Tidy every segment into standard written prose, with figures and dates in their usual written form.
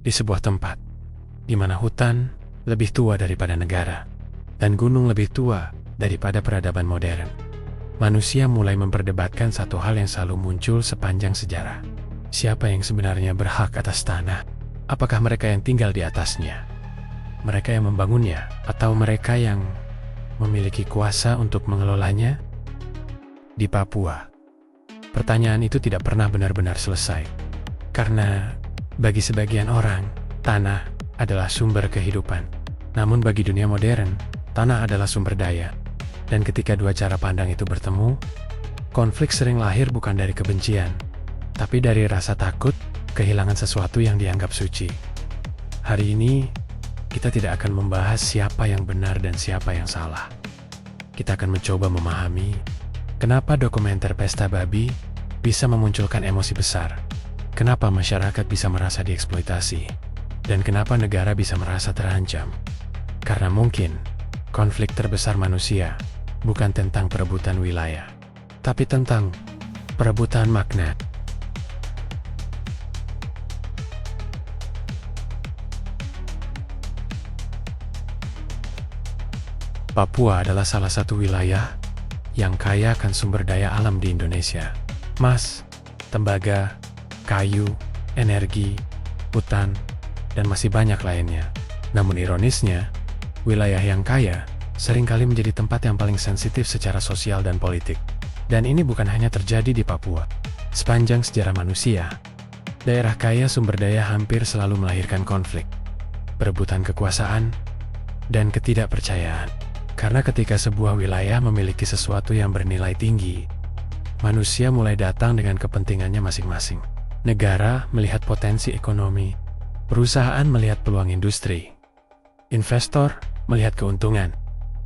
di sebuah tempat di mana hutan lebih tua daripada negara dan gunung lebih tua daripada peradaban modern. Manusia mulai memperdebatkan satu hal yang selalu muncul sepanjang sejarah. Siapa yang sebenarnya berhak atas tanah? Apakah mereka yang tinggal di atasnya, mereka yang membangunnya, atau mereka yang memiliki kuasa untuk mengelolanya? Di Papua, pertanyaan itu tidak pernah benar-benar selesai. Karena bagi sebagian orang, tanah adalah sumber kehidupan. Namun bagi dunia modern, tanah adalah sumber daya. Dan ketika dua cara pandang itu bertemu, konflik sering lahir bukan dari kebencian, tapi dari rasa takut kehilangan sesuatu yang dianggap suci. Hari ini, kita tidak akan membahas siapa yang benar dan siapa yang salah. Kita akan mencoba memahami kenapa dokumenter Pesta Babi bisa memunculkan emosi besar, kenapa masyarakat bisa merasa dieksploitasi, dan kenapa negara bisa merasa terancam. Karena mungkin konflik terbesar manusia bukan tentang perebutan wilayah, tapi tentang perebutan makna. Papua adalah salah satu wilayah yang kaya akan sumber daya alam di Indonesia. Emas, tembaga, kayu, energi, hutan, dan masih banyak lainnya. Namun ironisnya, wilayah yang kaya seringkali menjadi tempat yang paling sensitif secara sosial dan politik. Dan ini bukan hanya terjadi di Papua. Sepanjang sejarah manusia, daerah kaya sumber daya hampir selalu melahirkan konflik, perebutan kekuasaan, dan ketidakpercayaan. Karena ketika sebuah wilayah memiliki sesuatu yang bernilai tinggi, manusia mulai datang dengan kepentingannya masing-masing. Negara melihat potensi ekonomi, perusahaan melihat peluang industri, investor melihat keuntungan.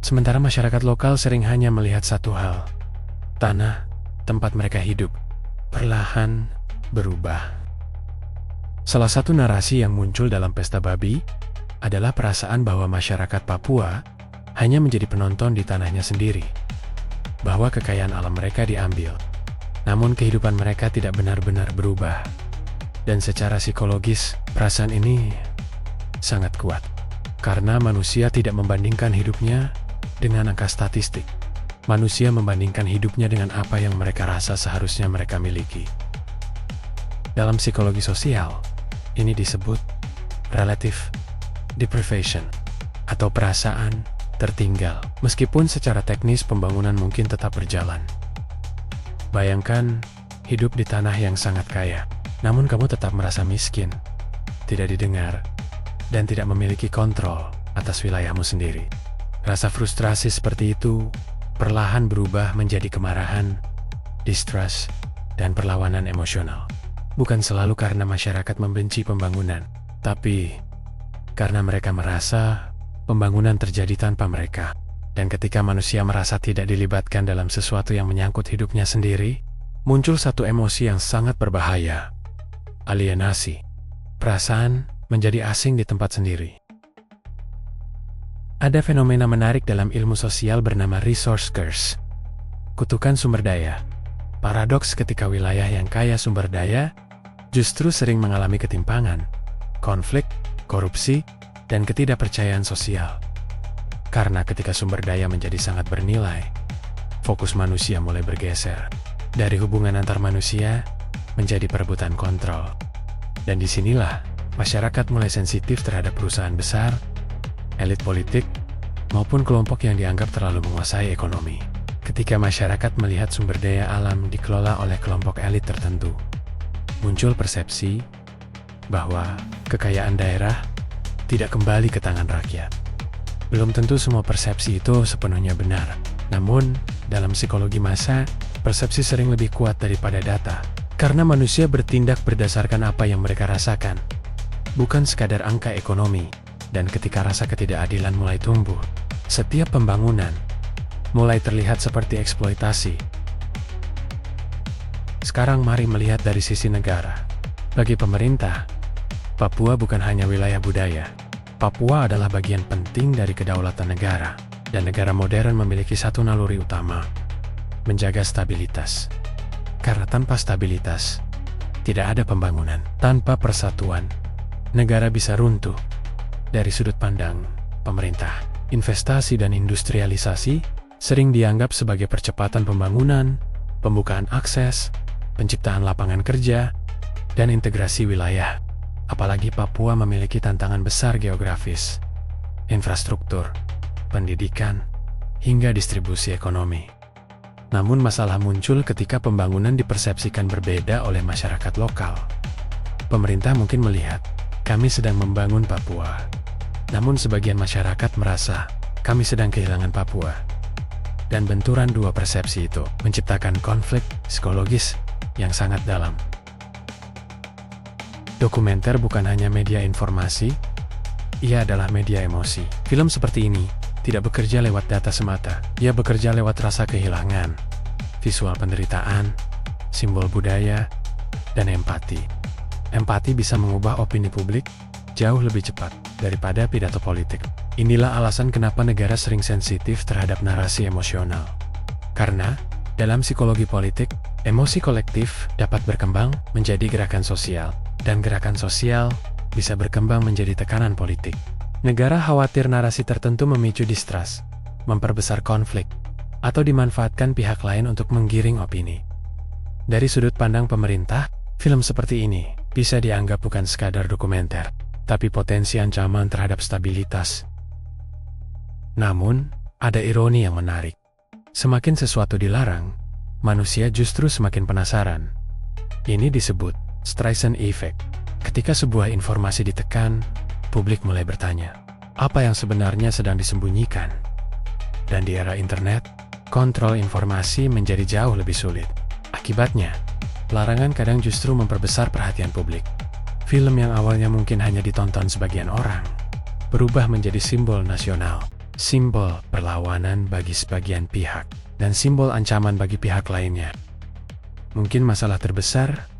Sementara masyarakat lokal sering hanya melihat satu hal, tanah tempat mereka hidup, perlahan berubah. Salah satu narasi yang muncul dalam Pesta Babi adalah perasaan bahwa masyarakat Papua hanya menjadi penonton di tanahnya sendiri, bahwa kekayaan alam mereka diambil, namun kehidupan mereka tidak benar-benar berubah. Dan secara psikologis, perasaan ini sangat kuat, karena manusia tidak membandingkan hidupnya dengan angka statistik. Manusia membandingkan hidupnya dengan apa yang mereka rasa seharusnya mereka miliki. Dalam psikologi sosial, ini disebut relative deprivation, atau perasaan tertinggal. Meskipun secara teknis pembangunan mungkin tetap berjalan. Bayangkan hidup di tanah yang sangat kaya, namun kamu tetap merasa miskin, tidak didengar, dan tidak memiliki kontrol atas wilayahmu sendiri. Rasa frustrasi seperti itu perlahan berubah menjadi kemarahan, distrust, dan perlawanan emosional. Bukan selalu karena masyarakat membenci pembangunan, tapi karena mereka merasa pembangunan terjadi tanpa mereka. Dan ketika manusia merasa tidak dilibatkan dalam sesuatu yang menyangkut hidupnya sendiri, muncul satu emosi yang sangat berbahaya: alienasi. Perasaan menjadi asing di tempat sendiri. Ada fenomena menarik dalam ilmu sosial bernama resource curse, kutukan sumber daya. Paradoks ketika wilayah yang kaya sumber daya justru sering mengalami ketimpangan, konflik, korupsi, dan ketidakpercayaan sosial. Karena ketika sumber daya menjadi sangat bernilai, fokus manusia mulai bergeser dari hubungan antar manusia menjadi perebutan kontrol. Dan disinilah masyarakat mulai sensitif terhadap perusahaan besar, elit politik, maupun kelompok yang dianggap terlalu menguasai ekonomi. Ketika masyarakat melihat sumber daya alam dikelola oleh kelompok elit tertentu, muncul persepsi bahwa kekayaan daerah tidak kembali ke tangan rakyat. Belum tentu semua persepsi itu sepenuhnya benar. Namun, dalam psikologi massa, persepsi sering lebih kuat daripada data. Karena manusia bertindak berdasarkan apa yang mereka rasakan, bukan sekadar angka ekonomi. Dan ketika rasa ketidakadilan mulai tumbuh, setiap pembangunan mulai terlihat seperti eksploitasi. Sekarang mari melihat dari sisi negara. Bagi pemerintah, Papua bukan hanya wilayah budaya. Papua adalah bagian penting dari kedaulatan negara, dan negara modern memiliki satu naluri utama: menjaga stabilitas. Karena tanpa stabilitas, tidak ada pembangunan. Tanpa persatuan, negara bisa runtuh. Dari sudut pandang pemerintah, investasi dan industrialisasi sering dianggap sebagai percepatan pembangunan, pembukaan akses, penciptaan lapangan kerja, dan integrasi wilayah. Apalagi Papua memiliki tantangan besar geografis, infrastruktur, pendidikan, hingga distribusi ekonomi. Namun masalah muncul ketika pembangunan dipersepsikan berbeda oleh masyarakat lokal. Pemerintah mungkin melihat, kami sedang membangun Papua. Namun sebagian masyarakat merasa, kami sedang kehilangan Papua. Dan benturan dua persepsi itu menciptakan konflik psikologis yang sangat dalam. Dokumenter bukan hanya media informasi, ia adalah media emosi. Film seperti ini tidak bekerja lewat data semata, ia bekerja lewat rasa kehilangan, visual penderitaan, simbol budaya, dan empati. Empati bisa mengubah opini publik jauh lebih cepat daripada pidato politik. Inilah alasan kenapa negara sering sensitif terhadap narasi emosional. Karena, dalam psikologi politik, emosi kolektif dapat berkembang menjadi gerakan sosial, dan gerakan sosial bisa berkembang menjadi tekanan politik. Negara khawatir narasi tertentu memicu distrust, memperbesar konflik, atau dimanfaatkan pihak lain untuk menggiring opini. Dari sudut pandang pemerintah, film seperti ini bisa dianggap bukan sekadar dokumenter, tapi potensi ancaman terhadap stabilitas. Namun, ada ironi yang menarik. Semakin sesuatu dilarang, manusia justru semakin penasaran. Ini disebut Streisand Effect. Ketika sebuah informasi ditekan, publik mulai bertanya, apa yang sebenarnya sedang disembunyikan? Dan di era internet, kontrol informasi menjadi jauh lebih sulit. Akibatnya, larangan kadang justru memperbesar perhatian publik. Film yang awalnya mungkin hanya ditonton sebagian orang, berubah menjadi simbol nasional, simbol perlawanan bagi sebagian pihak, dan simbol ancaman bagi pihak lainnya. Mungkin masalah terbesar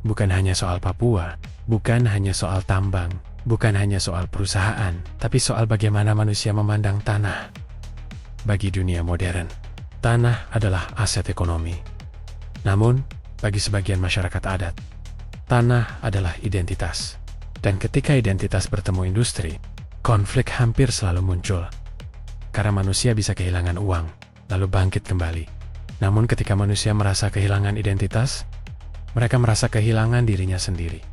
bukan hanya soal Papua, bukan hanya soal tambang, bukan hanya soal perusahaan, tapi soal bagaimana manusia memandang tanah. Bagi dunia modern, tanah adalah aset ekonomi. Namun, bagi sebagian masyarakat adat, tanah adalah identitas. Dan ketika identitas bertemu industri, konflik hampir selalu muncul. Karena manusia bisa kehilangan uang, lalu bangkit kembali. Namun ketika manusia merasa kehilangan identitas, mereka merasa kehilangan dirinya sendiri.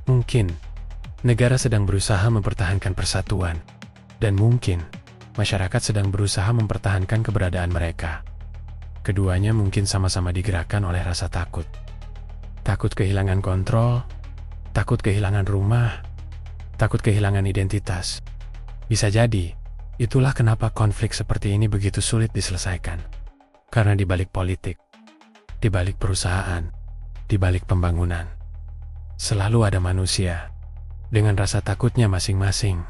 Mungkin, negara sedang berusaha mempertahankan persatuan, dan mungkin, masyarakat sedang berusaha mempertahankan keberadaan mereka. Keduanya mungkin sama-sama digerakkan oleh rasa takut. Takut kehilangan kontrol, takut kehilangan rumah, takut kehilangan identitas. Bisa jadi, itulah kenapa konflik seperti ini begitu sulit diselesaikan. Karena di balik politik, di balik perusahaan, di balik pembangunan, selalu ada manusia dengan rasa takutnya masing-masing.